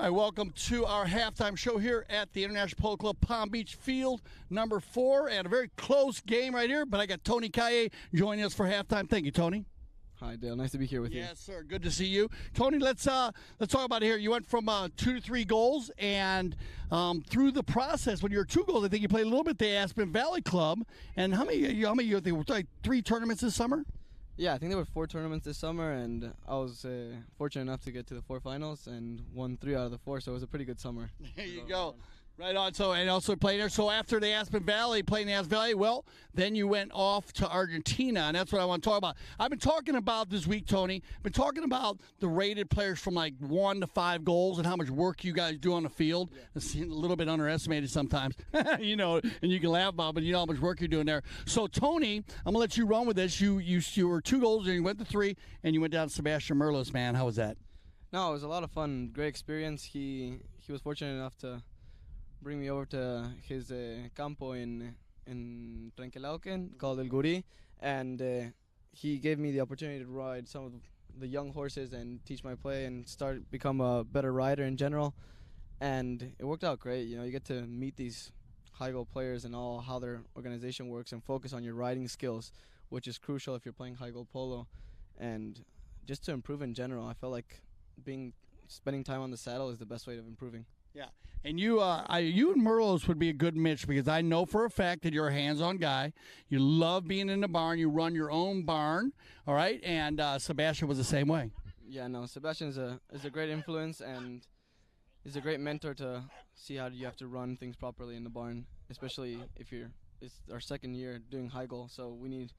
All right, welcome to our halftime show here at the International Polo Club Palm Beach Field number 4, and a very close game right here. But I got Tony Calle joining us for halftime. Thank you, Tony. Hi, Dale. Nice to be here with you. Yes, sir. Good to see you, Tony. Let's talk about it here. You went from 2 to 3 goals, and through the process, when you were 2 goals, I think you played a little bit at the Aspen Valley Club. And how many? You think like 3 tournaments this summer? Yeah, I think there were 4 tournaments this summer, and I was fortunate enough to get to the 4 finals and won 3 out of the 4, so it was a pretty good summer. There you go. Right on. So, and also playing there. So after the Aspen Valley, playing the Aspen Valley, well, then you went off to Argentina, and that's what I want to talk about. I've been talking about this week, Tony. I've been talking about the rated players from like 1 to 5 goals and how much work you guys do on the field. Yeah. It's a little bit underestimated sometimes, you know, and you can laugh about it, but you know how much work you're doing there. So, Tony, I'm going to let you run with this. You were 2 goals, and you went to 3, and you went down to Sebastian Merlos, man. How was that? No, it was a lot of fun. Great experience. He was fortunate enough to bring me over to his campo in Trenquelauquen called El Guri, and he gave me the opportunity to ride some of the young horses and teach my play and become a better rider in general, and it worked out great. You know, you get to meet these high goal players and all how their organization works and focus on your riding skills, which is crucial if you're playing high goal polo, and just to improve in general. I felt like spending time on the saddle is the best way of improving. Yeah, and you and Merlos would be a good mix, because I know for a fact that you're a hands-on guy. You love being in the barn. You run your own barn, all right? And Sebastian was the same way. Yeah, no, Sebastian is a great influence, and is a great mentor to see how you have to run things properly in the barn, especially if it's our second year doing high goal, so we need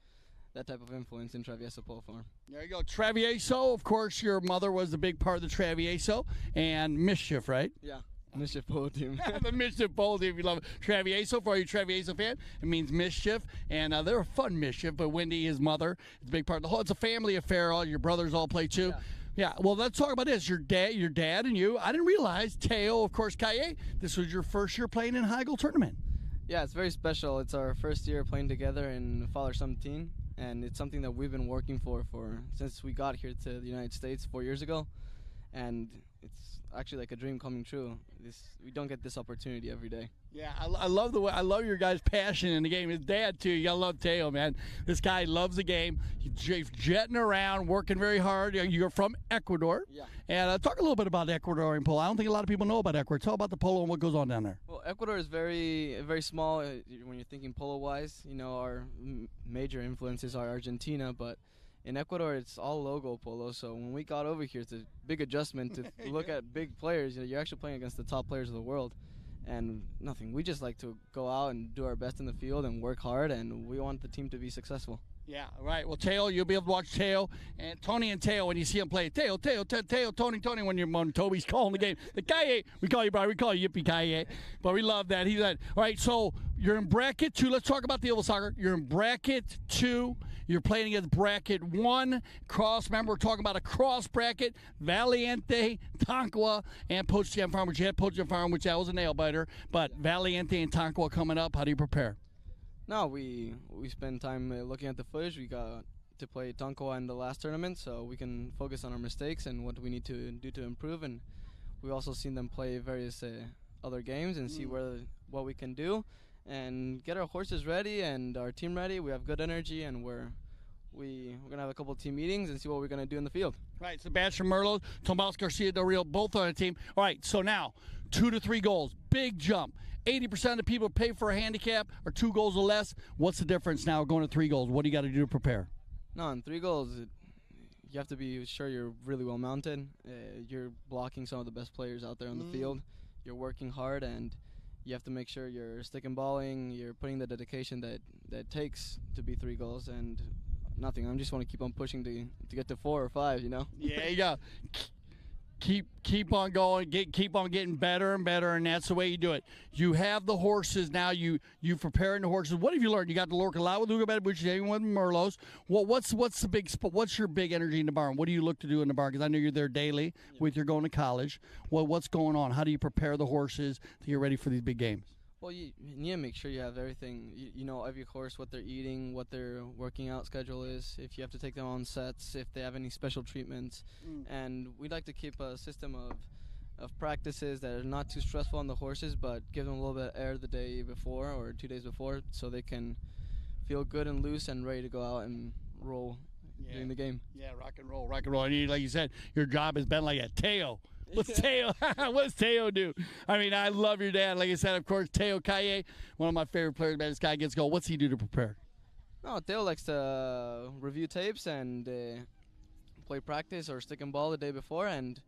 that type of influence in Travieso Polo Farm. There you go. Travieso, of course, your mother was a big part of the Travieso, and Mischief, right? Yeah. Mischief Polo Team. The Mischief Polo Team. If you love Travieso, for all you Travieso fan, it means mischief, and they're a fun mischief. But Wendy, his mother, is a big part of the whole. It's a family affair. All your brothers all play too. Yeah. Well, let's talk about this. Your dad, and you. I didn't realize Teo, of course, Calle. This was your first year playing in high goal tournament. Yeah, it's very special. It's our first year playing together in father-son team, and it's something that we've been working for since we got here to the United States 4 years ago, and it's actually like a dream coming true. We don't get this opportunity every day. Yeah, I love I love your guys' passion in the game. His dad too. You gotta love Teo, man. This guy loves the game. He's jetting around, working very hard. You're from Ecuador. Yeah. And talk a little bit about Ecuadorian polo. I don't think a lot of people know about Ecuador. Tell about the polo and what goes on down there. Well, Ecuador is very, very small when you're thinking polo-wise. You know, our major influences are Argentina, but in Ecuador, it's all logo polo, so when we got over here, it's a big adjustment to look at big players. You know, you're actually playing against the top players of the world, and nothing. We just like to go out and do our best in the field and work hard, and we want the team to be successful. Yeah, right. Well, Teo, you'll be able to watch Teo and Tony and Teo when you see them play. Teo, Tony, when Toby's calling the game. The Calle, we call you, Brian. We call you Yippee Calle, but we love that. He's like, all right. So you're in bracket 2. Let's talk about the oval soccer. You're in bracket 2. You're playing against bracket 1. Remember, we're talking about a cross bracket. Valiente, Tonkawa, and Pochjam Farm, which you had Pochjam Farm, which that was a nail biter. But Valiente and Tonkawa coming up. How do you prepare? No, we spend time looking at the footage. We got to play Tonkawa in the last tournament, so we can focus on our mistakes and what we need to do to improve. And we've also seen them play various other games and see what we can do and get our horses ready and our team ready. We have good energy, and we're going to have a couple of team meetings and see what we're going to do in the field. Right, Sebastian Merlos, Tomas Garcia Del Rio, both on the team. All right, so now 2 to 3 goals, big jump. 80% of the people pay for a handicap are 2 goals or less. What's the difference now going to 3 goals? What do you got to do to prepare? No, in 3 goals, you have to be sure you're really well mounted. You're blocking some of the best players out there on the field. You're working hard, and you have to make sure you're stick and balling. You're putting the dedication that takes to be 3 goals, and nothing. I just want to keep on pushing to get to 4 or 5, you know? Yeah, you got keep on going, keep on getting better and better, and that's the way you do it. You have the horses now. You preparing the horses. What have you learned? You got to work a lot with Uga Betabucci, even with Merlos. What's the big? What's your big energy in the barn? What do you look to do in the barn? Because I know you're there daily with your going to college. What's going on? How do you prepare the horses to get ready for these big games? Well, you need to make sure you have everything. You know every horse, what they're eating, what their working out schedule is, if you have to take them on sets, if they have any special treatments. And we like to keep a system of of practices that are not too stressful on the horses, but give them a little bit of air the day before or 2 days before, so they can feel good and loose and ready to go out and roll during the game. Yeah, rock and roll, rock and roll. And you, like you said, your job has been like a Teo. What's Teo? What's Teo do? I mean, I love your dad. Like I said, of course, Teo Calle, one of my favorite players. Man, this guy gets going. What's he do to prepare? No, Theo likes to review tapes and play practice or stick and ball the day before, and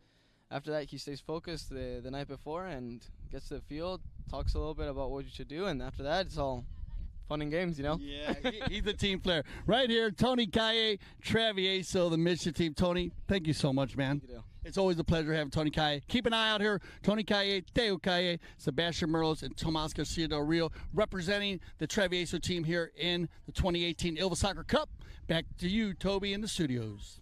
after that he stays focused the night before and gets to the field, talks a little bit about what you should do, and after that it's all fun and games, you know? Yeah, he's a team player. Right here, Tony Calle, Travieso, the Mission team. Tony, thank you so much, man. Thank you, Dale. It's always a pleasure having Tony Calle. Keep an eye out here. Tony Calle, Teo Calle, Sebastian Merlos, and Tomas Garcia del Rio representing the Travieso team here in the 2018 Ilva Soccer Cup. Back to you, Toby, in the studios.